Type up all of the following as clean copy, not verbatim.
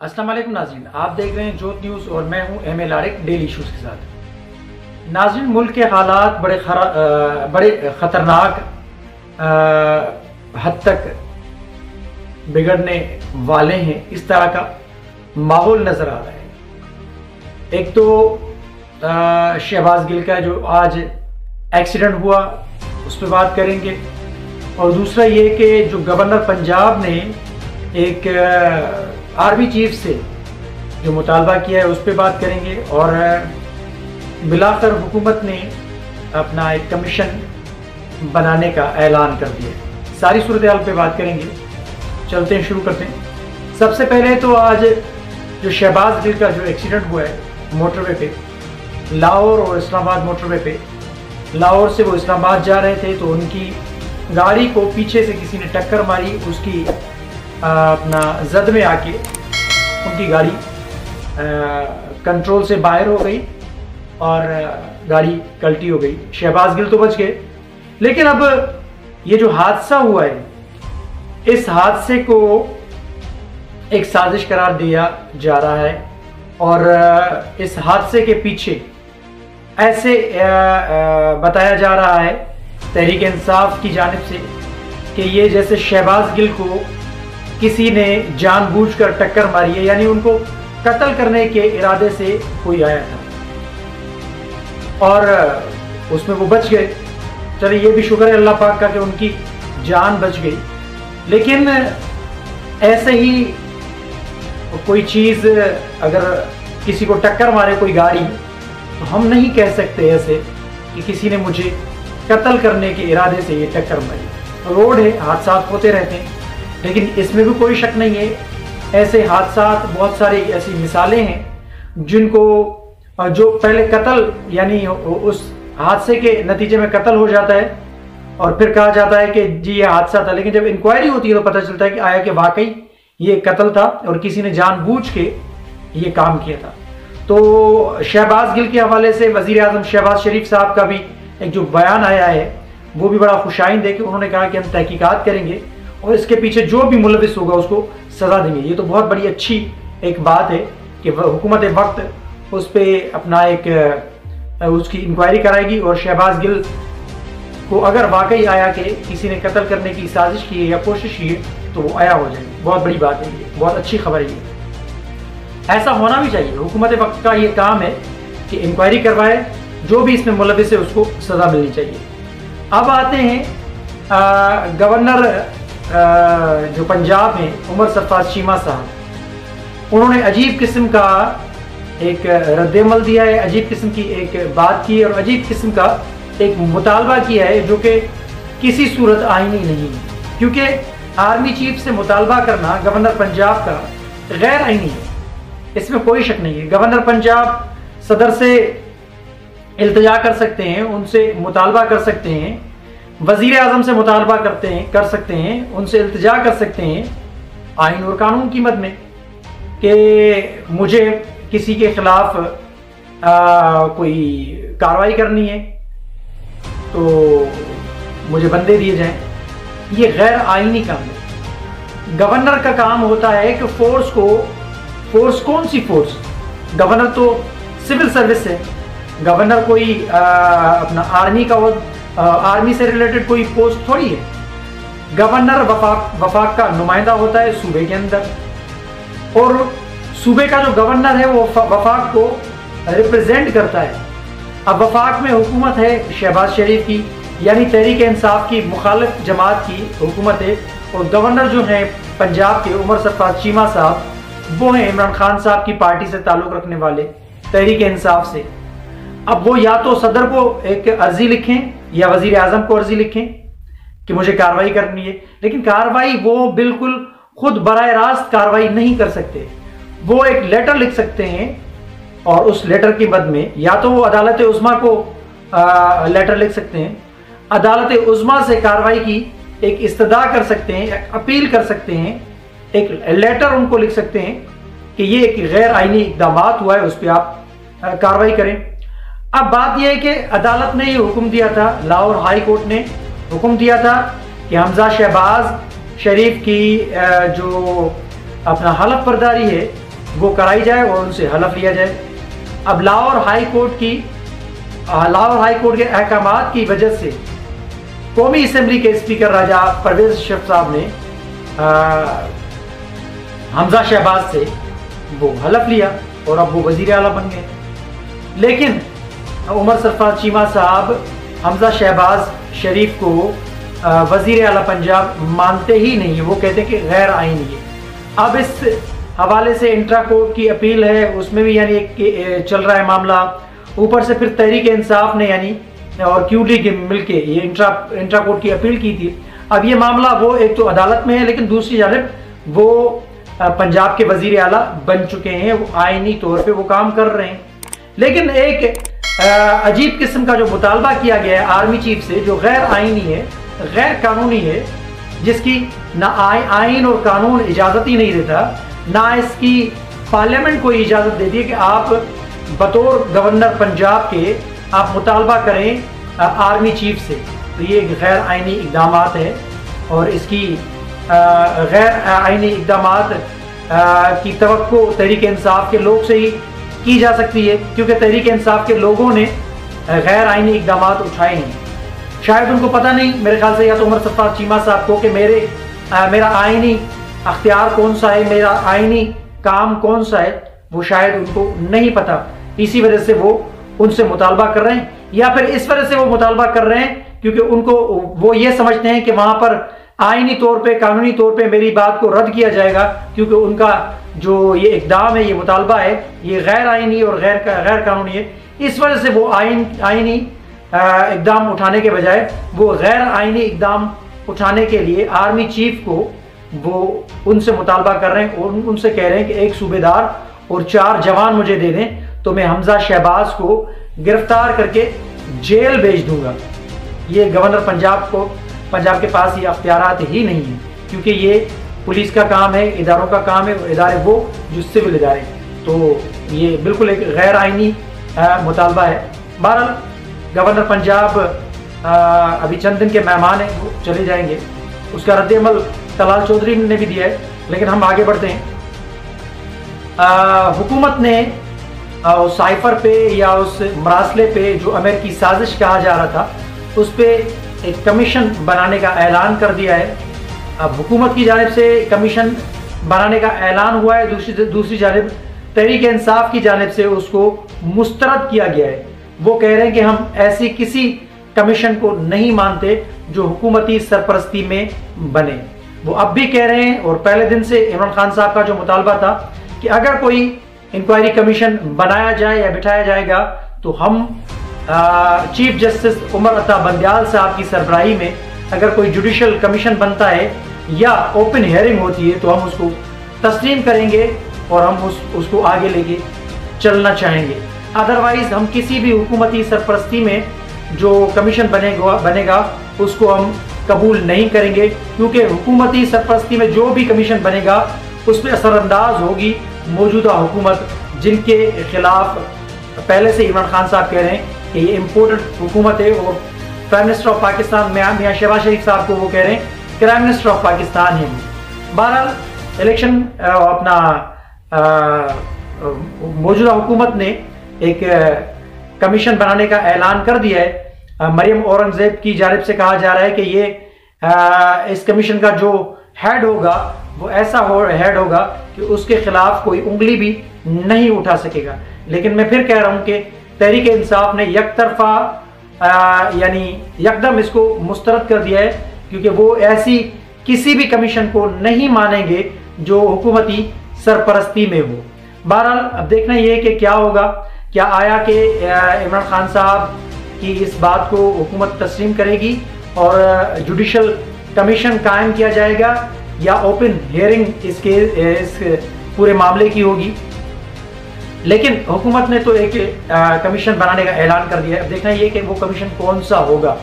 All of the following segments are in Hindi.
अस्सलाम वालेकुम नाज़रीन, आप देख रहे हैं जोत न्यूज़ और मैं हूं एम.ए. लारिक डेली इश्यूज़ के साथ। नाज़रीन, मुल्क के हालात बड़े ख़तरनाक हद तक बिगड़ने वाले हैं। इस तरह का माहौल नज़र आ रहा है। एक तो शहबाज गिल का जो आज एक्सीडेंट हुआ उस पर बात करेंगे, और दूसरा ये कि जो गवर्नर पंजाब ने एक आर्मी चीफ से जो मुतालबा किया है उस पर बात करेंगे, और बिलाकर हुकूमत ने अपना एक कमीशन बनाने का ऐलान कर दिया। सारी सूरत हाल पे बात करेंगे। चलते हैं, शुरू करते हैं। सबसे पहले तो आज जो शहबाज गिल का जो एक्सीडेंट हुआ है मोटरवे पे, लाहौर और इस्लामाबाद मोटरवे पे, लाहौर से वो इस्लामाबाद जा रहे थे तो उनकी गाड़ी को पीछे से किसी ने टक्कर मारी। उसकी अपना जद में आके उनकी गाड़ी कंट्रोल से बाहर हो गई और गाड़ी कल्टी हो गई। शहबाज गिल तो बच गए, लेकिन अब ये जो हादसा हुआ है इस हादसे को एक साजिश करार दिया जा रहा है, और इस हादसे के पीछे ऐसे बताया जा रहा है तहरीक इंसाफ की जानिब से कि ये जैसे शहबाज गिल को किसी ने जानबूझकर टक्कर मारी है, यानी उनको कत्ल करने के इरादे से कोई आया था और उसमें वो बच गए। चलिए, ये भी शुक्र है अल्लाह पाक का कि उनकी जान बच गई। लेकिन ऐसे ही कोई चीज़ अगर किसी को टक्कर मारे, कोई गाड़ी, तो हम नहीं कह सकते ऐसे कि किसी ने मुझे कत्ल करने के इरादे से ये टक्कर मारी। रोड है, हादसा होते रहते हैं, लेकिन इसमें भी कोई शक नहीं है ऐसे हादसा बहुत सारी ऐसी मिसालें हैं जिनको जो पहले कत्ल यानी उस हादसे के नतीजे में कत्ल हो जाता है और फिर कहा जाता है कि जी ये हादसा था, लेकिन जब इंक्वायरी होती है तो पता चलता है कि आया कि वाकई ये कत्ल था और किसी ने जानबूझ के ये काम किया था। तो शहबाज गिल के हवाले से वजीर आजम शहबाज शरीफ साहब का भी एक जो बयान आया है वो भी बड़ा खुशाइंद है कि उन्होंने कहा कि हम तहकीकात करेंगे और इसके पीछे जो भी मुलविस होगा उसको सजा देंगे। ये तो बहुत बड़ी अच्छी एक बात है कि हुकूमत वक्त उस पर अपना एक उसकी इंक्वायरी कराएगी और शहबाज गिल को अगर वाकई आया कि किसी ने कत्ल करने की साजिश की है या कोशिश की है तो वो आया हो जाएगी। बहुत बड़ी बात है, ये बहुत अच्छी खबर है। ये ऐसा होना भी चाहिए। हुकूमत वक्त का ये काम है कि इंक्वायरी करवाए, जो भी इसमें मुलविस है उसको सजा मिलनी चाहिए। अब आते हैं गवर्नर जो पंजाब में उमर सरफराज चीमा साहब, उन्होंने अजीब किस्म का एक रद्देमल दिया है, अजीब किस्म की एक बात की है और अजीब किस्म का एक मुतालबा किया है जो कि किसी सूरत आईनी नहीं है, क्योंकि आर्मी चीफ से मुतालबा करना गवर्नर पंजाब का गैर आईनी है, इसमें कोई शक नहीं है। गवर्नर पंजाब सदर से इल्तिजा कर सकते हैं, उनसे मुतालबा कर सकते हैं, वजीर आजम से मुतालबा कर सकते हैं, उनसे इल्तिजा कर सकते हैं आइन और कानून की मद में कि मुझे किसी के खिलाफ कोई कार्रवाई करनी है तो मुझे बंदे दिए जाएं। ये गैर आईनी काम है। गवर्नर का काम होता है कि फोर्स कौन सी फोर्स? गवर्नर तो सिविल सर्विस है, गवर्नर कोई अपना आर्मी का आर्मी से रिलेटेड कोई पोस्ट थोड़ी है। गवर्नर वफाक का नुमाइंदा होता है सूबे के अंदर, और सूबे का जो गवर्नर है वो वफाक को रिप्रेजेंट करता है। अब वफाक में हुकूमत है शहबाज शरीफ की, यानी तहरीक इंसाफ की मुखालिफ जमात की हुकूमत है, और गवर्नर जो है पंजाब के उमर सरफराज चीमा साहब, वो हैं इमरान खान साहब की पार्टी से ताल्लुक़ रखने वाले तहरीक इंसाफ से। अब वो या तो सदर को एक अर्जी लिखें या वजीर आजम को अर्जी लिखें कि मुझे कार्रवाई करनी है, लेकिन कार्रवाई वो बिल्कुल खुद बराह रास्त कार्रवाई नहीं कर सकते। वो एक लेटर लिख सकते हैं और उस लेटर की मद में या तो वो अदालत उज़्मा को लेटर लिख सकते हैं, अदालत उज़्मा से कार्रवाई की एक इस्तदा कर सकते हैं, एक अपील कर सकते हैं, एक लेटर उनको लिख सकते हैं कि ये एक गैर आईनी इक़दाम हुआ है, उस पर आप कार्रवाई करें। अब बात यह है कि अदालत ने ये हुक्म दिया था, लाहौर हाई कोर्ट ने हुक्म दिया था कि हमजा शहबाज शरीफ की जो अपना हलफ बर्दारी है वो कराई जाए और उनसे हलफ लिया जाए। अब लाहौर हाई कोर्ट के अहकामात की वजह से कौमी असम्बली के स्पीकर राजा परवेज अशरफ साहब ने हमजा शहबाज से वो हलफ लिया और अब वो वजीर आला बन गए। लेकिन उमर सरफराज चीमा साहब हमजा शहबाज शरीफ को वजीर आला पंजाब मानते ही नहीं है, वो कहते हैं कि गैर आईनी है। अब इस हवाले से इंट्रा कोर्ट की अपील है, उसमें भी यानी चल रहा है मामला। ऊपर से फिर तहरीक इंसाफ ने यानी और क्यू लीग मिलके ये इंट्रा कोर्ट की अपील की थी। अब ये मामला वो एक तो अदालत में है, लेकिन दूसरी जानब वो पंजाब के वजीर आला बन चुके हैं, वो आईनी तौर पे वो काम कर रहे हैं। लेकिन एक अजीब किस्म का जो मुतालबा किया गया है आर्मी चीफ से, जो गैर आईनी है, गैर कानूनी है, जिसकी ना आइन और कानून इजाज़त ही नहीं देता, ना इसकी पार्लियामेंट को इजाज़त देती है कि आप बतौर गवर्नर पंजाब के आप मुतालबा करें आर्मी चीफ से। तो ये गैर आइनी इक़दाम है और इसकी गैर आइनी इक़दाम की तवक्को तहरीक इंसाफ के लोग से ही की जा सकती है, क्योंकि तहरीक इंसाफ के लोगों ने गैर आइनी इक़दाम उठाए हैं। शायद उनको पता नहीं, मेरे ख्याल से, या तो उमर सरफराज चीमा साहब को कि मेरा आइनी अख्तियार कौन सा है, मेरा आइनी काम कौन सा है, वो शायद उनको नहीं पता। इसी वजह से वो उनसे मुतालबा कर रहे हैं, या फिर इस वजह से वो मुतालबा कर रहे हैं क्योंकि उनको वो ये समझते हैं कि वहां पर आइनी तौर पे, कानूनी तौर पे मेरी बात को रद्द किया जाएगा, क्योंकि उनका जो ये इक़दाम है, ये मुतालबा है, ये गैर आइनी और गैर कानूनी है। इस वजह से वो आइनी इक़दाम उठाने के बजाय वो गैर आइनी इक़दाम उठाने के लिए आर्मी चीफ को वो उनसे मुतालबा कर रहे हैं और उनसे कह रहे हैं कि एक सूबेदार और 4 जवान मुझे दे दें तो मैं हमजा शहबाज को गिरफ्तार करके जेल भेज दूंगा। ये गवर्नर पंजाब के पास ये अख्तियारात ही नहीं है, क्योंकि ये पुलिस का काम है, इदारों का काम है, इदारे वो जो सिविल इदारे। तो ये बिल्कुल एक गैर आइनी मुतालबा है। बहरहाल गवर्नर पंजाब अभी चंद दिन के मेहमान हैं, वो चले जाएंगे। उसका रद्द-ए-अमल तलाल चौधरी ने भी दिया है, लेकिन हम आगे बढ़ते हैं। हुकूमत ने उस साइफर पे या उस मरासले पे जो अमेरिकी साजिश कहा जा रहा था, उस पे एक कमीशन बनाने का ऐलान कर दिया है। अब हुकूमत की जानिब से कमीशन बनाने का ऐलान हुआ है, दूसरी जानिब तहरीक इंसाफ की जानिब से उसको मुस्तरद किया गया है। वो कह रहे हैं कि हम ऐसी किसी कमीशन को नहीं मानते जो हुकूमती सरपरस्ती में बने। वो अब भी कह रहे हैं, और पहले दिन से इमरान खान साहब का जो मुतालबा था कि अगर कोई इंक्वायरी कमीशन बनाया जाए या बिठाया जाएगा तो हम चीफ जस्टिस उमर अता बंदयाल साहब की सरबराही में अगर कोई जुडिशल कमीशन बनता है या ओपन हियरिंग होती है तो हम उसको तस्लीम करेंगे और हम उसको आगे लेके चलना चाहेंगे। अदरवाइज हम किसी भी हुकूमती सरपरस्ती में जो कमीशन बनेगा उसको हम कबूल नहीं करेंगे, क्योंकि हुकूमती सरपरस्ती में जो भी कमीशन बनेगा उस पर असरअंदाज होगी मौजूदा हुकूमत, जिनके खिलाफ पहले से इमरान खान साहब कह रहे हैं कि ये इम्पोर्टेड हुकूमत है। और प्राइम मिनिस्टर ऑफ पाकिस्तान मियां शहबाज शरीफ साहब को वो कह रहे हैं प्राइम मिनिस्टर ऑफ पाकिस्तान है। बहरहाल इलेक्शन अपना मौजूदा हुकूमत ने एक कमीशन बनाने का ऐलान कर दिया है। मरियम औरंगजेब की जानिब से कहा जा रहा है कि ये इस कमीशन का जो हेड होगा वो ऐसा हेड होगा कि उसके खिलाफ कोई उंगली भी नहीं उठा सकेगा। लेकिन मैं फिर कह रहा हूं कि तहरीक इंसाफ ने यकतरफा यानी यकदम इसको मुस्तरद कर दिया है, क्योंकि वो ऐसी किसी भी कमीशन को नहीं मानेंगे जो हुकूमती सरपरस्ती में हो। बहरहाल अब देखना यह कि क्या होगा, क्या आया कि इमरान खान साहब की इस बात को हुकूमत तस्लीम करेगी और जुडिशल कमीशन कायम किया जाएगा या ओपन हियरिंग इस पूरे मामले की होगी। लेकिन हुकूमत ने तो एक कमीशन बनाने का ऐलान कर दिया है। अब देखना ये कि वो कमीशन कौन सा होगा।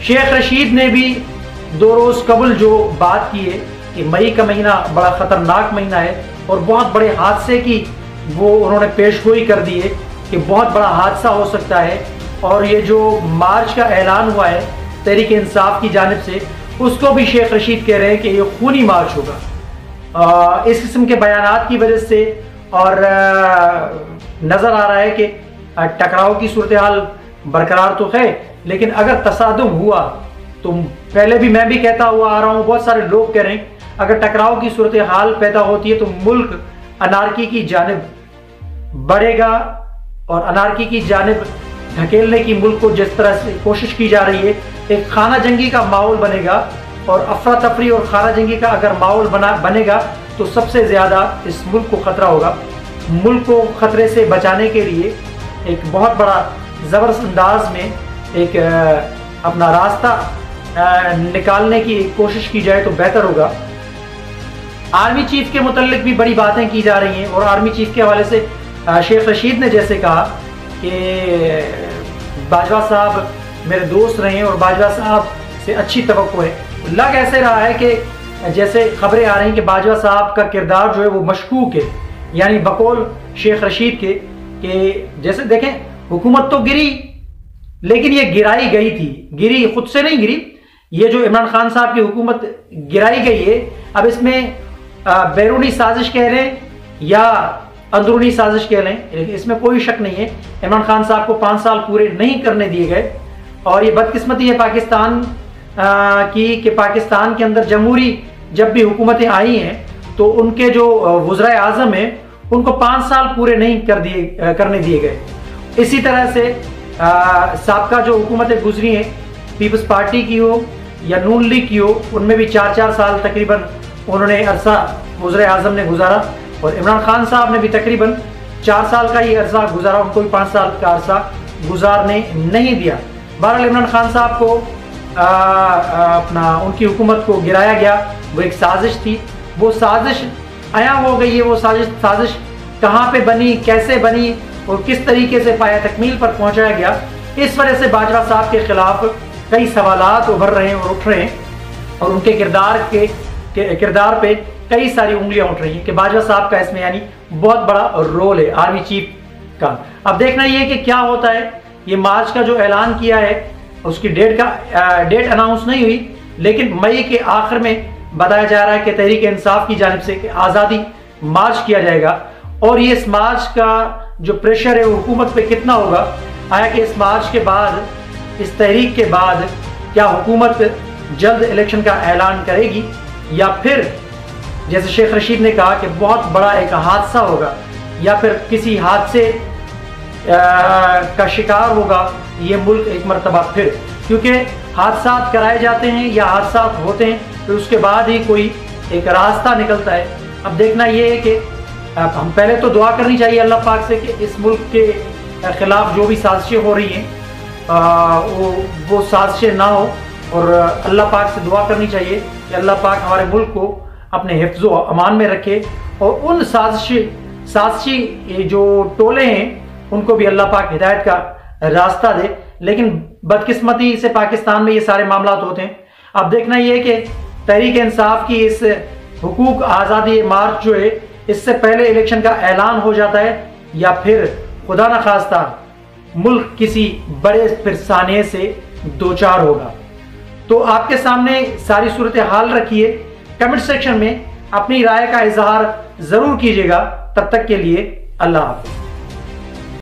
शेख रशीद ने भी 2 रोज कबल जो बात की है कि मई का महीना बड़ा खतरनाक महीना है और बहुत बड़े हादसे की वो उन्होंने पेशगोई कर दी है कि बहुत बड़ा हादसा हो सकता है। और ये जो मार्च का ऐलान हुआ है तहरीक इंसाफ की जानिब से, उसको भी शेख रशीद कह रहे हैं कि ये खूनी मार्च होगा। इस किस्म के बयानात की वजह से और नज़र आ रहा है कि टकराव की सूरत हाल बरकरार तो है, लेकिन अगर तसादुम हुआ तो पहले भी मैं भी कहता हुआ आ रहा हूँ, बहुत सारे लोग कह रहे हैं, अगर टकराव की सूरत हाल पैदा होती है तो मुल्क अनारकी की जानिब बढ़ेगा और अनारकी की जानिब धकेलने की मुल्क को जिस तरह से कोशिश की जा रही है, एक खाना जंगी का माहौल बनेगा। और अफरा तफरी और खाना जंगी का अगर माहौल बनेगा तो सबसे ज़्यादा इस मुल्क को ख़तरा होगा। मुल्क को ख़तरे से बचाने के लिए एक बहुत बड़ा ज़बरदस्त अंदाज में एक अपना रास्ता निकालने की कोशिश की जाए तो बेहतर होगा। आर्मी चीफ के मुतल्लिक भी बड़ी बातें की जा रही हैं और आर्मी चीफ के हवाले से शेख रशीद ने जैसे कहा कि बाजवा साहब मेरे दोस्त रहे और बाजवा साहब से अच्छी तवक्को है। लग ऐसे रहा है कि जैसे खबरें आ रही हैं कि बाजवा साहब का किरदार जो है वो मशकूक है, यानी बकौल शेख रशीद के कि जैसे देखें हुकूमत तो गिरी लेकिन ये गिराई गई थी, गिरी खुद से नहीं गिरी। ये जो इमरान खान साहब की हुकूमत गिराई गई है, अब इसमें बैरूनी साजिश कह रहे हैं या अंदरूनी साजिश कह रहे हैं, इसमें कोई शक नहीं है। इमरान खान साहब को 5 साल पूरे नहीं करने दिए गए और ये बदकिस्मती है पाकिस्तान की कि पाकिस्तान के अंदर जमहूरी जब भी हुकूमतें आई हैं तो उनके जो वज़राए आज़म हैं उनको 5 साल पूरे नहीं करने दिए गए। इसी तरह से साबका जो हुकूमतें गुजरी हैं, पीपल्स पार्टी की हो या नून लीग की हो, उनमें भी 4-4 साल तकरीबन उन्होंने अरसा वज़ीर आज़म ने गुजारा और इमरान खान साहब ने भी तकरीबन 4 साल का ही अरसा गुजारा, उनको भी 5 साल का अरसा गुजारने नहीं दिया। बहरहाल इमरान खान साहब को अपना उनकी हुकूमत को गिराया गया, वो एक साजिश थी, वो साजिश आया हो गई है। वो साजिश कहाँ पे बनी, कैसे बनी और किस तरीके से पाया तकमील पर पहुँचाया गया, इस वजह से बाजवा साहब के खिलाफ कई सवालात उभर रहे हैं और उठ रहे हैं और उनके किरदार पे कई सारी उंगलियां उठ रही हैं कि बाजवा साहब का इसमें यानी बहुत बड़ा रोल है आर्मी चीफ का। अब देखना ये कि क्या होता है। ये मार्च का जो ऐलान किया है उसकी डेट अनाउंस नहीं हुई, लेकिन मई के आखिर में बताया जा रहा है कि तहरीक इंसाफ की जानिब से आज़ादी मार्च किया जाएगा। और ये इस मार्च का जो प्रेशर है वो हुकूमत पे कितना होगा, आया कि इस मार्च के बाद, इस तहरीक के बाद क्या हुकूमत जल्द इलेक्शन का ऐलान करेगी या फिर जैसे शेख रशीद ने कहा कि बहुत बड़ा एक हादसा होगा या फिर किसी हादसे का शिकार होगा ये मुल्क एक मरतबा फिर, क्योंकि हादसा कराए जाते हैं या हादसा होते हैं तो उसके बाद ही कोई एक रास्ता निकलता है। अब देखना ये है कि हम पहले तो दुआ करनी चाहिए अल्लाह पाक से कि इस मुल्क के खिलाफ जो भी साजिशें हो रही हैं वो साजिशें ना हो, और अल्लाह पाक से दुआ करनी चाहिए कि अल्लाह पाक हमारे मुल्क को अपने हिफ्ज़ो अमान में रखे और उन साजिशी जो टोले हैं उनको भी अल्लाह पाक हिदायत का रास्ता दे। लेकिन बदकिस्मती से पाकिस्तान में ये सारे मामला होते हैं। अब देखना ये कि तहरीक इंसाफ की इस हुकूक आज़ादी मार्च जो है इससे पहले इलेक्शन का ऐलान हो जाता है या फिर खुदा न खास्ता मुल्क किसी बड़े फिरसाने से दोचार होगा। तो आपके सामने सारी सूरत हाल रखी है, कमेंट सेक्शन में अपनी राय का इजहार जरूर कीजिएगा। तब तक के लिए अल्लाह हाफ़िज़।